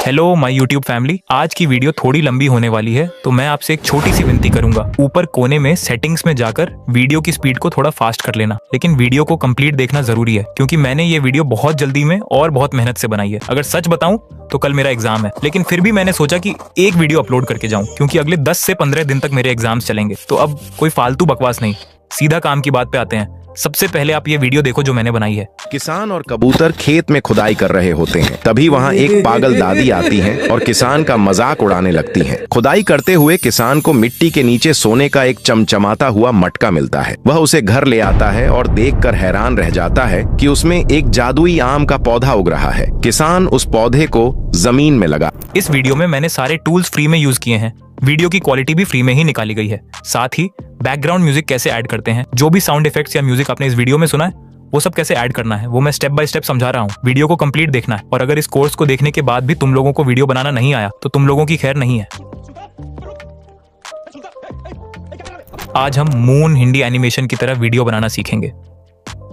Hello my YouTube family. आज की video थोड़ी लंबी होने वाली है, तो मैं आपसे एक छोटी सी विनती करूंगा। ऊपर कोने में सेटिंग्स में जाकर वीडियो की स्पीड को थोड़ा फास्ट कर लेना, लेकिन वीडियो को कंप्लीट देखना जरूरी है, क्योंकि मैंने ये वीडियो बहुत जल्दी में और बहुत मेहनत से बनाई है। अगर सच बताऊं तो कल मेरा एग्जाम है, लेकिन फिर भी मैंने सोचा कि एक वीडियो अपलोड करके जाऊं, क्योंकि अगले 10 से 15 दिन तक मेरे एग्जाम्स चलेंगे। तो अब कोई फालतू बकवास नहीं, सीधा काम की बात पे आते हैं। सबसे पहले आप ये वीडियो देखो जो मैंने बनाई है। किसान और कबूतर खेत में खुदाई कर रहे होते हैं। तभी वहाँ एक पागल दादी आती है और किसान का मजाक उड़ाने लगती हैं। खुदाई करते हुए किसान को मिट्टी के नीचे सोने का एक चमचमाता हुआ मटका मिलता है। वह उसे घर ले आता है और देखकर हैरान रह जाता है कि उसमें एक जादुई आम का पौधा उग रहा है। किसान उस पौधे को जमीन में लगा। इस वीडियो में मैंने सारे टूल्स फ्री में यूज किए हैं। वीडियो की क्वालिटी भी फ्री में ही निकाली गई है। साथ ही बैकग्राउंड म्यूजिक कैसे ऐड करते हैं, जो भी साउंड इफेक्ट्स या म्यूजिक आपने इस वीडियो में सुना है वो सब कैसे ऐड करना है, वो मैं स्टेप बाय स्टेप समझा रहा हूँ। वीडियो को कंप्लीट देखना है। और अगर इस कोर्स को देखने के बाद भी तुम लोगों को वीडियो बनाना नहीं आया तो तुम लोगों की खैर नहीं है। आज हम मून हिंदी एनिमेशन की तरह वीडियो बनाना सीखेंगे।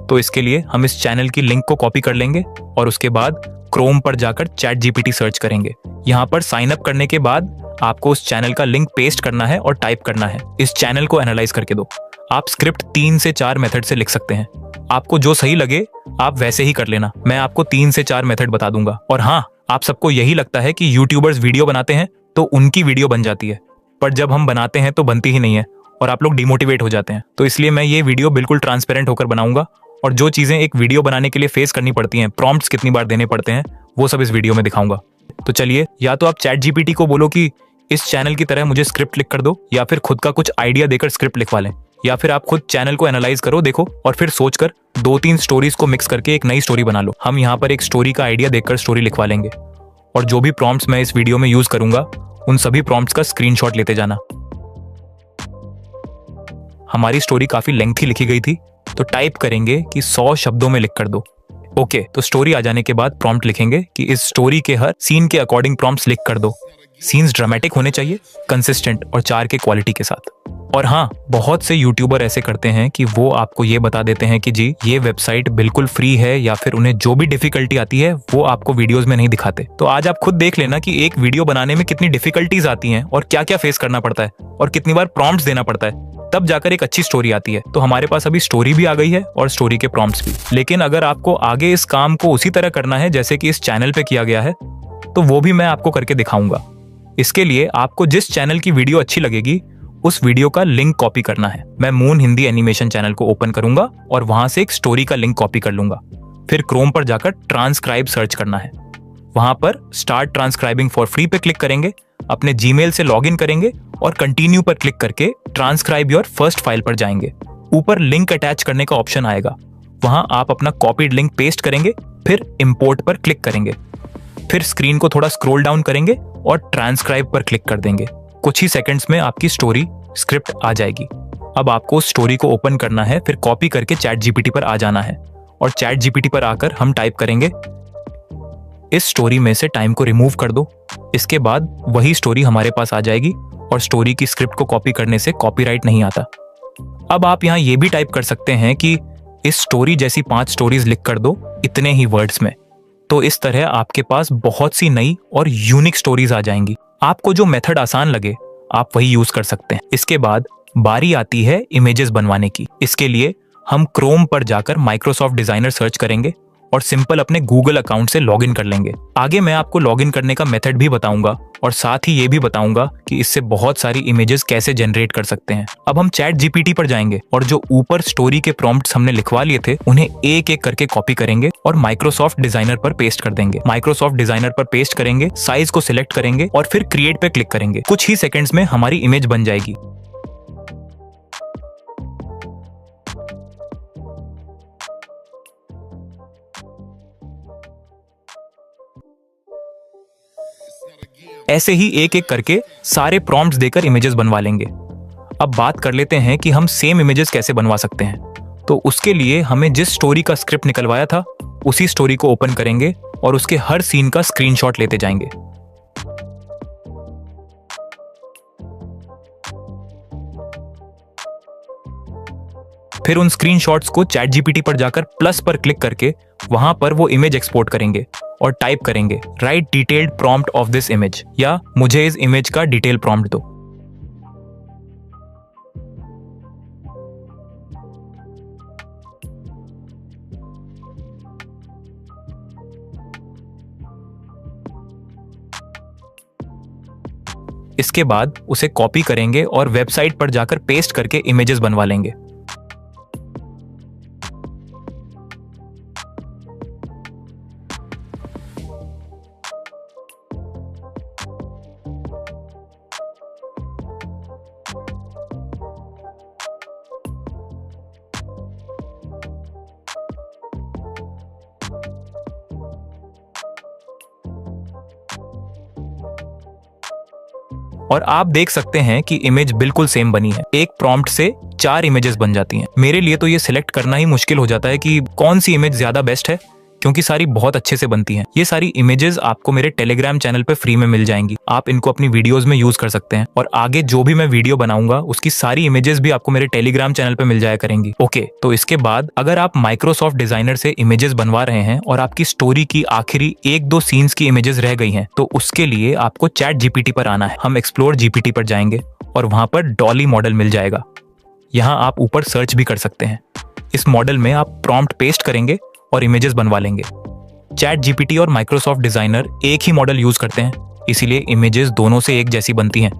तो इसके लिए हम इस चैनल की लिंक को कॉपी कर लेंगे और उसके बाद क्रोम पर जाकर चैट जीपीटी सर्च करेंगे। यहाँ पर साइन अप करने के बाद आपको उस चैनल का लिंक पेस्ट करना है और टाइप करना है, इस चैनल को एनालाइज करके दो। आप स्क्रिप्ट 3 से 4 मेथड से लिख सकते हैं। आपको जो सही लगे आप वैसे ही कर लेना। मैं आपको 3 से 4 मेथड बता दूंगा। और हाँ, आप सबको यही लगता है कि यूट्यूबर्स वीडियो बनाते हैं तो उनकी वीडियो बन जाती है, पर जब हम बनाते हैं तो बनती ही नहीं है और आप लोग डिमोटिवेट हो जाते हैं। तो इसलिए मैं ये वीडियो बिल्कुल ट्रांसपेरेंट होकर बनाऊंगा और जो चीजें एक वीडियो बनाने के लिए फेस करनी पड़ती हैं, प्रॉम्प्ट्स कितनी बार देने पड़ते हैं, वो सब इस वीडियो में दिखाऊंगा। तो चलिए, या तो आप चैट जीपीटी को बोलो कि इस चैनल की तरह मुझे स्क्रिप्ट लिख कर दो, या फिर खुद का कुछ आइडिया देकर स्क्रिप्ट लिखवा लें, या फिर आप खुद चैनल को एनालाइज करो, देखो और फिर सोचकर 2-3 स्टोरीज को मिक्स करके एक नई स्टोरी बना लो। हम यहाँ पर एक स्टोरी का आइडिया देखकर स्टोरी लिखवा लेंगे और जो भी प्रॉम्प्ट्स मैं इस वीडियो में यूज करूंगा उन सभी प्रॉम्प्ट्स का स्क्रीनशॉट लेते जाना। हमारी स्टोरी काफी लेंथी लिखी गई थी, तो टाइप करेंगे कि 100 शब्दों में लिख कर दो। ओके, तो स्टोरी आ जाने के बाद प्रॉम्प्ट लिखेंगे कि इस स्टोरी के हर सीन के अकॉर्डिंग प्रॉम्प्ट्स लिख कर दो। सीन्स ड्रामेटिक होने चाहिए, कंसिस्टेंट और 4 के क्वालिटी के साथ। और हाँ, बहुत से यूट्यूबर ऐसे करते हैं कि वो आपको ये बता देते हैं कि जी ये वेबसाइट बिल्कुल फ्री है, या फिर उन्हें जो भी डिफिकल्टी आती है वो आपको वीडियोस में नहीं दिखाते। तो आज आप खुद देख लेना कि एक वीडियो बनाने में कितनी डिफिकल्टीज आती हैं और क्या क्या फेस करना पड़ता है और कितनी बार प्रॉम्प्ट्स देना पड़ता है, तब जाकर एक अच्छी स्टोरी आती है। तो हमारे पास अभी स्टोरी भी आ गई है और स्टोरी के प्रॉम्प्ट्स भी। लेकिन अगर आपको आगे इस काम को उसी तरह करना है जैसे कि इस चैनल पे किया गया है, तो वो भी मैं आपको करके दिखाऊंगा। इसके लिए आपको जिस चैनल की वीडियो अच्छी लगेगी उस वीडियो का लिंक कॉपी करना है। मैं मून हिंदी एनिमेशन चैनल को ओपन करूंगा और वहां से एक स्टोरी का लिंक कॉपी कर लूंगा। फिर क्रोम पर जाकर ट्रांसक्राइब सर्च करना है। वहां पर स्टार्ट ट्रांसक्राइबिंग फॉर फ्री पे क्लिक करेंगे, अपने जीमेल से लॉगिन करेंगे और कंटिन्यू पर क्लिक करके ट्रांसक्राइब योर फर्स्ट फाइल पर जाएंगे। ऊपर लिंक अटैच करने का ऑप्शन आएगा, वहां आप अपना कॉपीड लिंक पेस्ट करेंगे, फिर इंपोर्ट पर क्लिक करेंगे। फिर स्क्रीन को थोड़ा स्क्रॉल डाउन करेंगे और ट्रांसक्राइब पर क्लिक कर देंगे। कुछ ही सेकंड्स में आपकी स्टोरी स्क्रिप्ट आ जाएगी। अब आपको उस स्टोरी को ओपन करना है, फिर कॉपी करके चैट जीपीटी पर आ जाना है और चैट जीपीटी पर आकर हम टाइप करेंगे इस स्टोरी में से टाइम को रिमूव कर दो। इसके बाद वही स्टोरी हमारे पास आ जाएगी और स्टोरी की स्क्रिप्ट को कॉपी करने से कॉपीराइट नहीं आता। अब आप यहाँ ये भी टाइप कर सकते हैं कि इस स्टोरी जैसी 5 स्टोरीज लिख कर दो इतने ही वर्ड्स में। तो इस तरह आपके पास बहुत सी नई और यूनिक स्टोरीज आ जाएंगी। आपको जो मेथड आसान लगे आप वही यूज कर सकते हैं। इसके बाद बारी आती है इमेजेस बनवाने की। इसके लिए हम क्रोम पर जाकर माइक्रोसॉफ्ट डिजाइनर सर्च करेंगे और सिंपल अपने गूगल अकाउंट से लॉगिन कर लेंगे। आगे मैं आपको लॉगिन करने का मेथड भी बताऊंगा और साथ ही ये भी बताऊंगा कि इससे बहुत सारी इमेजेस कैसे जनरेट कर सकते हैं। अब हम चैट जीपीटी पर जाएंगे और जो ऊपर स्टोरी के प्रॉम्प्ट्स हमने लिखवा लिए थे उन्हें एक एक करके कॉपी करेंगे और माइक्रोसॉफ्ट डिजाइनर पर पेस्ट कर देंगे। माइक्रोसॉफ्ट डिजाइनर पर पेस्ट करेंगे, साइज को सिलेक्ट करेंगे और फिर क्रिएट पे क्लिक करेंगे। कुछ ही सेकंड्स में हमारी इमेज बन जाएगी। ऐसे ही एक एक करके सारे प्रॉम्प्ट्स देकर इमेजेस बनवा लेंगे। अब बात कर लेते हैं कि हम सेम इमेजेस कैसे बनवा सकते हैं। तो उसके लिए हमें जिस स्टोरी का स्क्रिप्ट निकलवाया था उसी स्टोरी को ओपन करेंगे और उसके हर सीन का स्क्रीनशॉट लेते जाएंगे। फिर उन स्क्रीनशॉट्स को चैट जीपीटी पर जाकर प्लस पर क्लिक करके वहां पर वो इमेज एक्सपोर्ट करेंगे और टाइप करेंगे right detailed prompt of this image या मुझे इस इमेज का डिटेल प्रॉम्प्ट दो। इसके बाद उसे कॉपी करेंगे और वेबसाइट पर जाकर पेस्ट करके इमेजेस बनवा लेंगे। और आप देख सकते हैं कि इमेज बिल्कुल सेम बनी है। एक प्रॉम्प्ट से 4 इमेजेस बन जाती हैं। मेरे लिए तो ये सिलेक्ट करना ही मुश्किल हो जाता है कि कौन सी इमेज ज्यादा बेस्ट है, क्योंकि सारी बहुत अच्छे से बनती हैं। ये सारी इमेजेस आपको मेरे टेलीग्राम चैनल पे फ्री में मिल जाएंगी। आप इनको अपनी वीडियोस में यूज कर सकते हैं और आगे जो भी मैं वीडियो बनाऊंगा उसकी सारी इमेजेस भी आपको मेरे टेलीग्राम चैनल पे मिल जाया करेंगी। ओके, तो इसके बाद अगर आप माइक्रोसॉफ्ट डिजाइनर से इमेजेस बनवा रहे हैं और आपकी स्टोरी की आखिरी 1-2 सीन्स की इमेजेस रह गई हैं, तो उसके लिए आपको चैट जीपीटी पर आना है। हम एक्सप्लोर जीपीटी पर जाएंगे और वहां पर डॉली मॉडल मिल जाएगा। यहाँ आप ऊपर सर्च भी कर सकते हैं। इस मॉडल में आप प्रॉम्प्ट पेस्ट करेंगे और इमेजेस बनवा लेंगे। चैट जीपीटी और माइक्रोसॉफ्ट डिजाइनर एक ही मॉडल यूज करते हैं, इसीलिए इमेजेस दोनों से एक जैसी बनती हैं।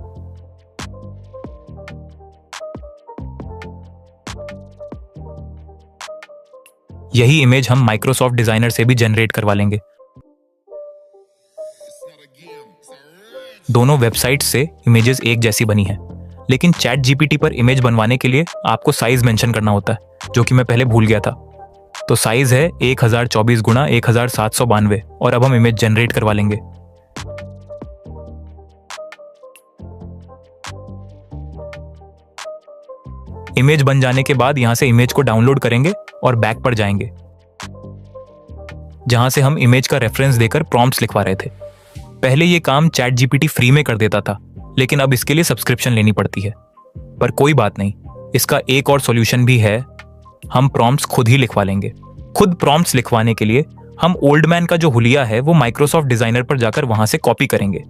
यही इमेज हम माइक्रोसॉफ्ट डिजाइनर से भी जनरेट करवा लेंगे। दोनों वेबसाइट से इमेजेस एक जैसी बनी है, लेकिन चैट जीपीटी पर इमेज बनवाने के लिए आपको साइज मेंशन करना होता है, जो कि मैं पहले भूल गया था। तो साइज है 1024 गुणा 1792 और अब हम इमेज जनरेट करवा लेंगे। इमेज बन जाने के बाद यहां से इमेज को डाउनलोड करेंगे और बैक पर जाएंगे, जहां से हम इमेज का रेफरेंस देकर प्रॉम्प्ट्स लिखवा रहे थे। पहले ये काम चैट जीपीटी फ्री में कर देता था, लेकिन अब इसके लिए सब्सक्रिप्शन लेनी पड़ती है। पर कोई बात नहीं, इसका एक और सॉल्यूशन भी है। हम प्रॉम्प्ट्स खुद ही लिखवा लेंगे। खुद प्रॉम्प्ट्स लिखवाने के लिए हम ओल्ड मैन का जो हुलिया है वो माइक्रोसॉफ्ट डिजाइनर पर जाकर वहां से कॉपी करेंगे,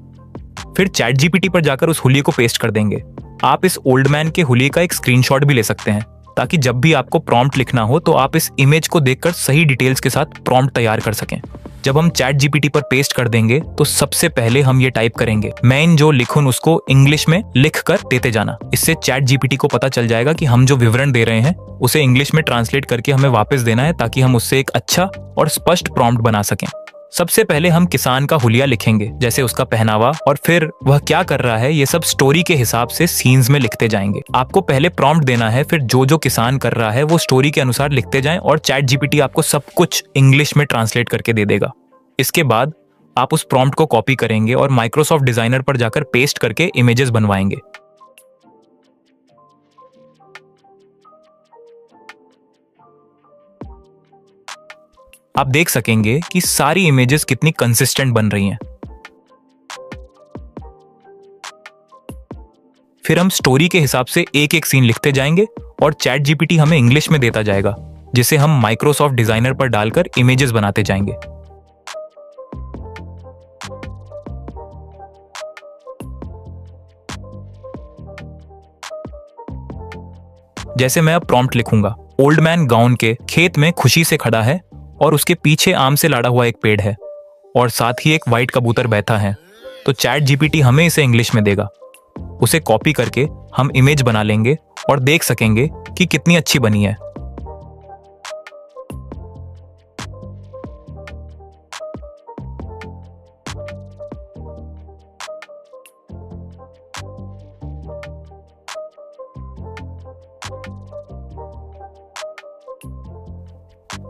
फिर चैट जीपीटी पर जाकर उस हुलिये को पेस्ट कर देंगे। आप इस ओल्ड मैन के हुलिये का एक स्क्रीनशॉट भी ले सकते हैं, ताकि जब भी आपको प्रॉम्प्ट लिखना हो तो आप इस इमेज को देखकर सही डिटेल्स के साथ प्रॉम्प्ट तैयार कर सकें। जब हम चैट जीपीटी पर पेस्ट कर देंगे तो सबसे पहले हम ये टाइप करेंगे, मैं जो लिखूं उसको इंग्लिश में लिख कर देते जाना। इससे चैट जीपीटी को पता चल जाएगा कि हम जो विवरण दे रहे हैं उसे इंग्लिश में ट्रांसलेट करके हमें वापस देना है, ताकि हम उससे एक अच्छा और स्पष्ट प्रॉम्प्ट बना सकें। सबसे पहले हम किसान का हुलिया लिखेंगे, जैसे उसका पहनावा और फिर वह क्या कर रहा है, ये सब स्टोरी के हिसाब से सीन्स में लिखते जाएंगे। आपको पहले प्रॉम्प्ट देना है, फिर जो जो किसान कर रहा है वो स्टोरी के अनुसार लिखते जाएं और चैट जीपीटी आपको सब कुछ इंग्लिश में ट्रांसलेट करके दे देगा। इसके बाद आप उस प्रॉम्प्ट को कॉपी करेंगे और माइक्रोसॉफ्ट डिजाइनर पर जाकर पेस्ट करके इमेजेस बनवाएंगे। आप देख सकेंगे कि सारी इमेजेस कितनी कंसिस्टेंट बन रही हैं। फिर हम स्टोरी के हिसाब से एक एक सीन लिखते जाएंगे और चैट जीपीटी हमें इंग्लिश में देता जाएगा, जिसे हम माइक्रोसॉफ्ट डिजाइनर पर डालकर इमेजेस बनाते जाएंगे। जैसे मैं अब प्रॉम्प्ट लिखूंगा, ओल्ड मैन गाउन के खेत में खुशी से खड़ा है और उसके पीछे आम से लाड़ा हुआ एक पेड़ है और साथ ही एक वाइट कबूतर बैठा है। तो चैट जीपीटी हमें इसे इंग्लिश में देगा। उसे कॉपी करके हम इमेज बना लेंगे और देख सकेंगे कि कितनी अच्छी बनी है।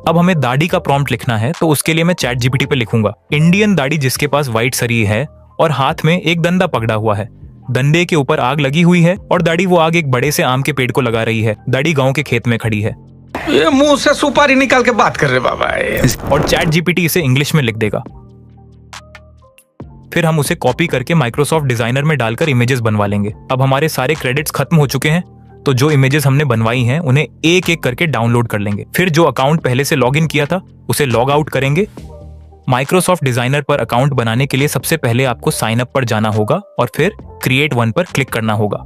अब हमें दाढ़ी का प्रॉम्प्ट लिखना है, तो उसके लिए मैं चैट जीपीटी पे लिखूंगा, इंडियन दाढ़ी जिसके पास व्हाइट सरी है और हाथ में एक डंडा पकड़ा हुआ है। डंडे के ऊपर आग लगी हुई है और दाढ़ी वो आग एक बड़े से आम के पेड़ को लगा रही है। दाढ़ी गांव के खेत में खड़ी है। ये मुंह से सुपारी निकाल के बात कर रहे बाबा। और चैट जीपीटी इसे इंग्लिश में लिख देगा। फिर हम उसे कॉपी करके माइक्रोसॉफ्ट डिजाइनर में डालकर इमेजेस बनवा लेंगे। अब हमारे सारे क्रेडिट्स खत्म हो चुके हैं, तो जो इमेजेस हमने बनवाई हैं उन्हें एक एक करके डाउनलोड कर लेंगे। फिर जो अकाउंट पहले से लॉग इन किया था उसे लॉग आउट करेंगे। माइक्रोसॉफ्ट डिजाइनर पर अकाउंट बनाने के लिए सबसे पहले आपको साइन अप पर जाना होगा और फिर क्रिएट वन पर क्लिक करना होगा।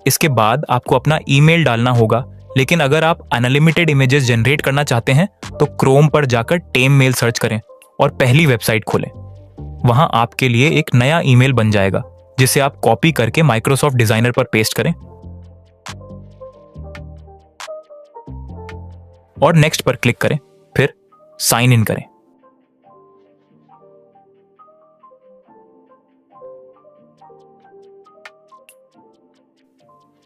इसके बाद आपको अपना ईमेल डालना होगा, लेकिन अगर आप अनलिमिटेड इमेजेस जनरेट करना चाहते हैं तो क्रोम पर जाकर टेम मेल सर्च करें और पहली वेबसाइट खोलें। वहां आपके लिए एक नया ईमेल बन जाएगा जिसे आप कॉपी करके माइक्रोसॉफ्ट डिजाइनर पर पेस्ट करें और नेक्स्ट पर क्लिक करें, फिर साइन इन करें।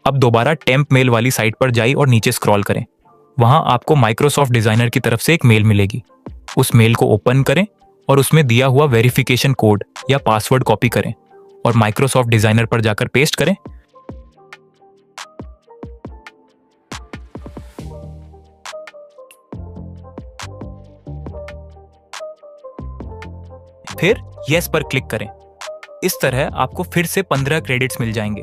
अब दोबारा टेम्प मेल वाली साइट पर जाइए और नीचे स्क्रॉल करें। वहां आपको माइक्रोसॉफ्ट डिजाइनर की तरफ से एक मेल मिलेगी। उस मेल को ओपन करें और उसमें दिया हुआ वेरिफिकेशन कोड या पासवर्ड कॉपी करें और माइक्रोसॉफ्ट डिजाइनर पर जाकर पेस्ट करें। फिर यस पर क्लिक करें। इस तरह आपको फिर से 15 क्रेडिट्स मिल जाएंगे।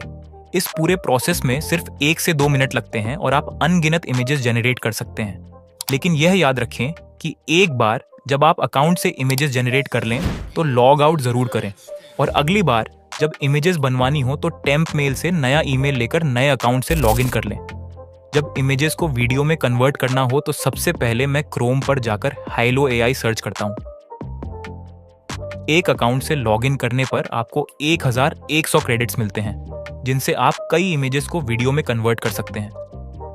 इस पूरे प्रोसेस में सिर्फ 1 से 2 मिनट लगते हैं और आप अनगिनत इमेजेस जनरेट कर सकते हैं। लेकिन यह याद रखें कि एक बार जब आप अकाउंट से इमेजेस जनरेट कर लें तो लॉग आउट जरूर करें और अगली बार जब इमेजेस बनवानी हो तो टेम्प मेल से नया ईमेल लेकर नए अकाउंट से लॉगिन कर लें। जब इमेजेस को वीडियो में कन्वर्ट करना हो तो सबसे पहले मैं क्रोम पर जाकर हाइलो एआई सर्च करता हूं। एक अकाउंट से लॉगिन करने पर आपको 1100 क्रेडिट्स मिलते हैं, जिनसे आप कई इमेजेस को वीडियो में कन्वर्ट कर सकते हैं।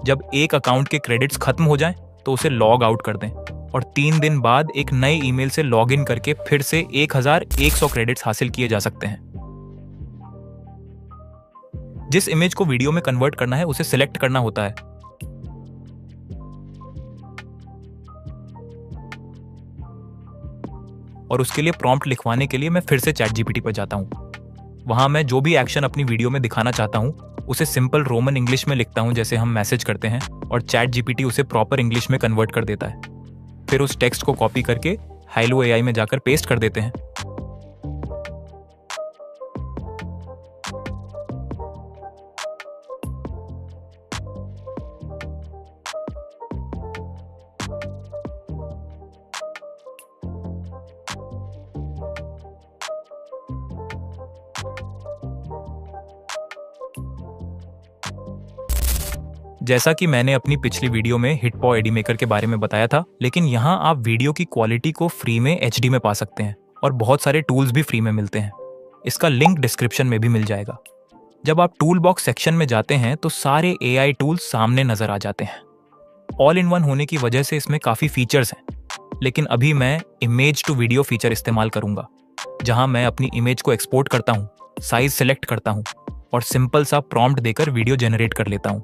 जब एक अकाउंट के क्रेडिट्स खत्म हो जाएं तो उसे लॉग आउट कर दें और 3 दिन बाद एक नए ईमेल से लॉगिन करके फिर से 1100 क्रेडिट्स हासिल किए जा सकते हैं। जिस इमेज को वीडियो में कन्वर्ट करना है उसे सिलेक्ट करना होता है। और उसके लिए प्रॉम्प्ट लिखवाने के लिए मैं फिर से चैट जीपीटी पर जाता हूं। वहां मैं जो भी एक्शन अपनी वीडियो में दिखाना चाहता हूं उसे सिंपल रोमन इंग्लिश में लिखता हूं जैसे हम मैसेज करते हैं, और चैट जीपीटी उसे प्रॉपर इंग्लिश में कन्वर्ट कर देता है। फिर उस टेक्स्ट को कॉपी करके हाइलो एआई में जाकर पेस्ट कर देते हैं। जैसा कि मैंने अपनी पिछली वीडियो में हिटपॉ एडी मेकर के बारे में बताया था, लेकिन यहाँ आप वीडियो की क्वालिटी को फ्री में एचडी में पा सकते हैं और बहुत सारे टूल्स भी फ्री में मिलते हैं। इसका लिंक डिस्क्रिप्शन में भी मिल जाएगा। जब आप टूल बॉक्स सेक्शन में जाते हैं तो सारे एआई टूल्स सामने नजर आ जाते हैं। ऑल इन वन होने की वजह से इसमें काफ़ी फीचर्स हैं, लेकिन अभी मैं इमेज टू वीडियो फीचर इस्तेमाल करूंगा, जहां मैं अपनी इमेज को एक्सपोर्ट करता हूं, साइज सेलेक्ट करता हूं और सिंपल सा प्रॉम्प्ट देकर वीडियो जनरेट कर लेता हूं।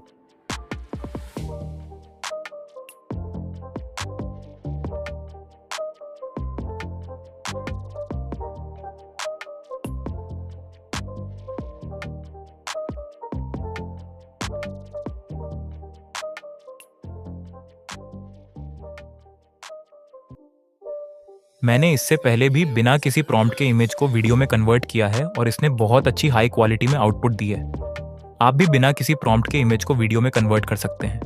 मैंने इससे पहले भी बिना किसी प्रॉम्प्ट के इमेज को वीडियो में कन्वर्ट किया है और इसने बहुत अच्छी हाई क्वालिटी में आउटपुट दी है। आप भी बिना किसी प्रॉम्प्ट के इमेज को वीडियो में कन्वर्ट कर सकते हैं।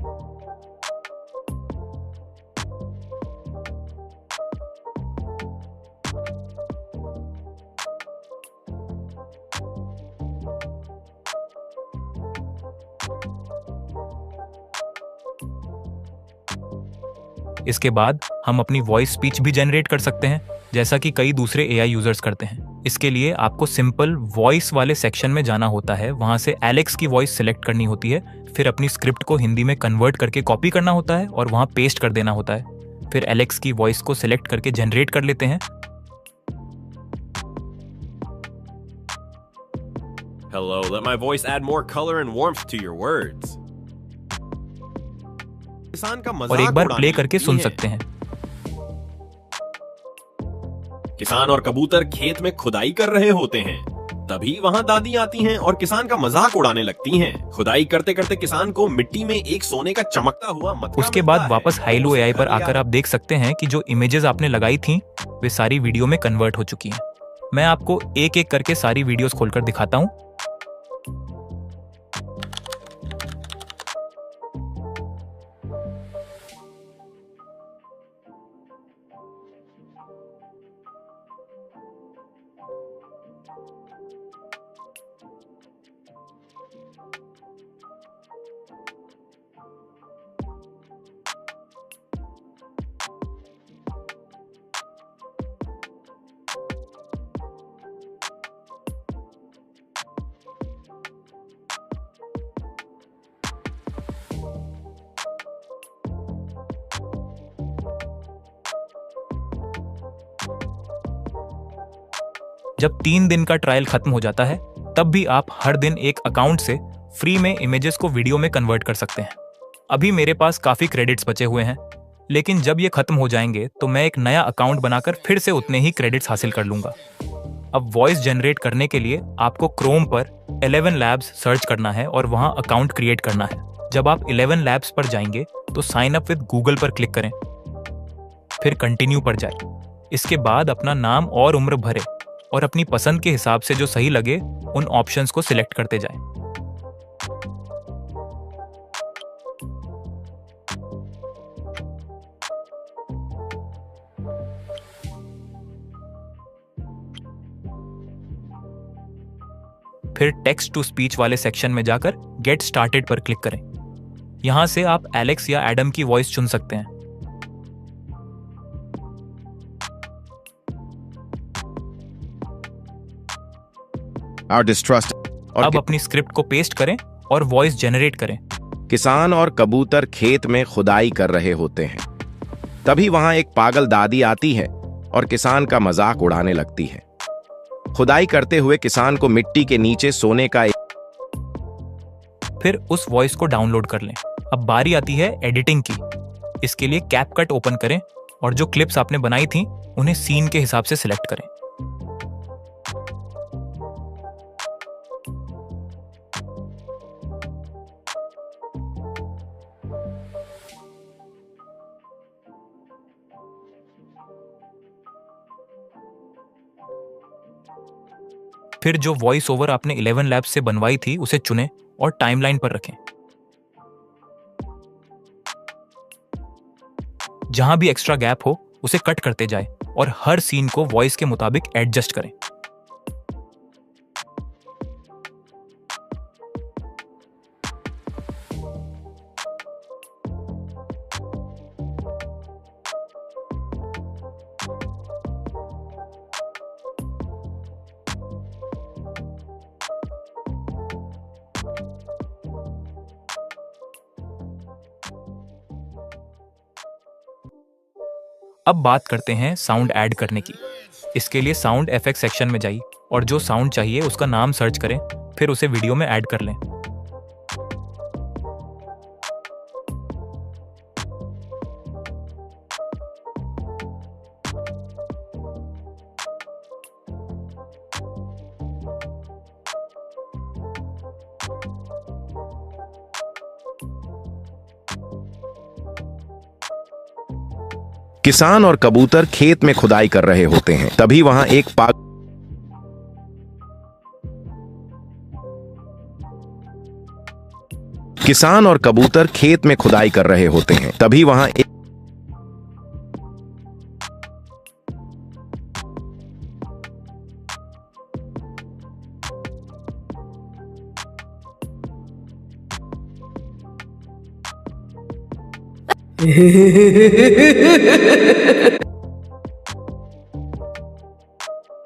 इसके बाद हम अपनी वॉइस स्पीच भी जनरेट कर सकते हैं, जैसा कि कई दूसरे एआई यूजर्स करते हैं। इसके लिए आपको सिंपल वॉइस वाले सेक्शन में जाना होता है, वहां से एलेक्स की वॉइस सिलेक्ट करनी होती है, फिर अपनी स्क्रिप्ट को हिंदी में कन्वर्ट करके कॉपी करना होता है और वहां पेस्ट कर देना होता है। फिर एलेक्स की वॉइस को सिलेक्ट करके जनरेट कर लेते हैं। Hello, let my voice add more color and warmth to your words. किसान का मजाक और एक बार उड़ाने प्ले करके सुन लगती है। सकते हैं। किसान और कबूतर खेत में खुदाई कर रहे होते हैं, तभी वहां दादी आती हैं और किसान का मजाक उड़ाने लगती हैं। खुदाई करते करते किसान को मिट्टी में एक सोने का चमकता हुआ मटका उसके मिलता बाद है। वापस हाइलो उसे एआई पर कर लिया। आकर आप देख सकते हैं कि जो इमेजेस आपने लगाई थी वे सारी वीडियो में कन्वर्ट हो चुकी हैं। मैं आपको एक एक करके सारी वीडियोस खोलकर दिखाता हूं। जब 3 दिन का ट्रायल खत्म हो जाता है तब भी आप हर दिन एक अकाउंट से फ्री में इमेजेस को वीडियो में कन्वर्ट कर सकते हैं। अभी मेरे पास काफी क्रेडिट्स बचे हुए हैं, लेकिन जब ये खत्म हो जाएंगे तो मैं एक नया अकाउंट बनाकर फिर से उतने ही क्रेडिट्स हासिल कर लूंगा। अब वॉइस जनरेट करने के लिए आपको क्रोम पर 11 लैब्स सर्च करना है और वहां अकाउंट क्रिएट करना है। जब आप 11 लैब्स पर जाएंगे तो साइन अप विद गूगल पर क्लिक करें, फिर कंटिन्यू पर जाएं। इसके बाद अपना नाम और उम्र भरें और अपनी पसंद के हिसाब से जो सही लगे उन ऑप्शंस को सिलेक्ट करते जाएं। फिर टेक्स्ट टू स्पीच वाले सेक्शन में जाकर गेट स्टार्टेड पर क्लिक करें। यहां से आप एलेक्स या एडम की वॉइस चुन सकते हैं। Our distrust और अब अपनी स्क्रिप्ट को पेस्ट करें और वॉइस जनरेट करें। किसान और कबूतर खेत में खुदाई कर रहे होते हैं। तभी वहां एक पागल दादी आती है और किसान का मजाक उड़ाने लगती है। खुदाई करते हुए किसान को मिट्टी के नीचे सोने का फिर उस वॉइस को डाउनलोड कर लें। अब बारी आती है एडिटिंग की। इसके लिए कैपकट ओपन करें और जो क्लिप्स आपने बनाई थी उन्हें सीन के हिसाब से सिलेक्ट करें। फिर जो वॉइस ओवर आपने 11 लैब्स से बनवाई थी उसे चुनें और टाइमलाइन पर रखें। जहां भी एक्स्ट्रा गैप हो उसे कट करते जाएं और हर सीन को वॉइस के मुताबिक एडजस्ट करें। अब बात करते हैं साउंड ऐड करने की। इसके लिए साउंड इफेक्ट सेक्शन में जाइए और जो साउंड चाहिए उसका नाम सर्च करें, फिर उसे वीडियो में ऐड कर लें। किसान और कबूतर खेत में खुदाई कर रहे होते हैं। तभी वहां एक किसान और कबूतर खेत में खुदाई कर रहे होते हैं। तभी वहां एक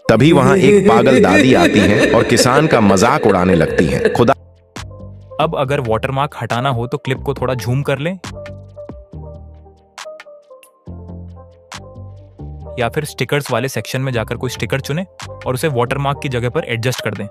तभी वहां एक पागल दादी आती है और किसान का मजाक उड़ाने लगती है। खुदा अब अगर वाटरमार्क हटाना हो तो क्लिप को थोड़ा झूम कर लें या फिर स्टिकर्स वाले सेक्शन में जाकर कोई स्टिकर चुनें और उसे वाटरमार्क की जगह पर एडजस्ट कर दें।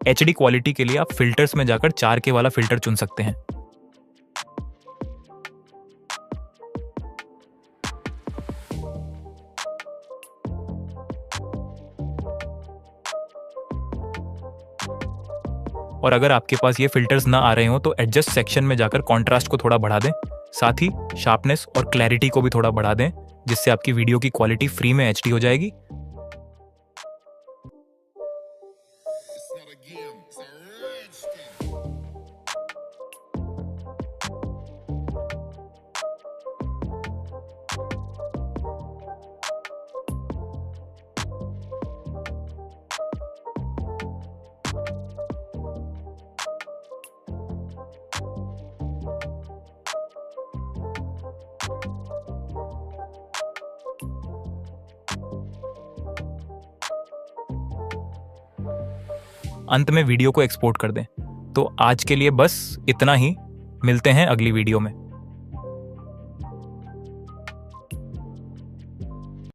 HD क्वालिटी के लिए आप फिल्टर्स में जाकर 4K वाला फिल्टर चुन सकते हैं। और अगर आपके पास ये फिल्टर्स ना आ रहे हो तो एडजस्ट सेक्शन में जाकर कॉन्ट्रास्ट को थोड़ा बढ़ा दें, साथ ही शार्पनेस और क्लैरिटी को भी थोड़ा बढ़ा दें, जिससे आपकी वीडियो की क्वालिटी फ्री में HD हो जाएगी। अंत में वीडियो को एक्सपोर्ट कर दें। तो आज के लिए बस इतना ही, मिलते हैं अगली वीडियो में।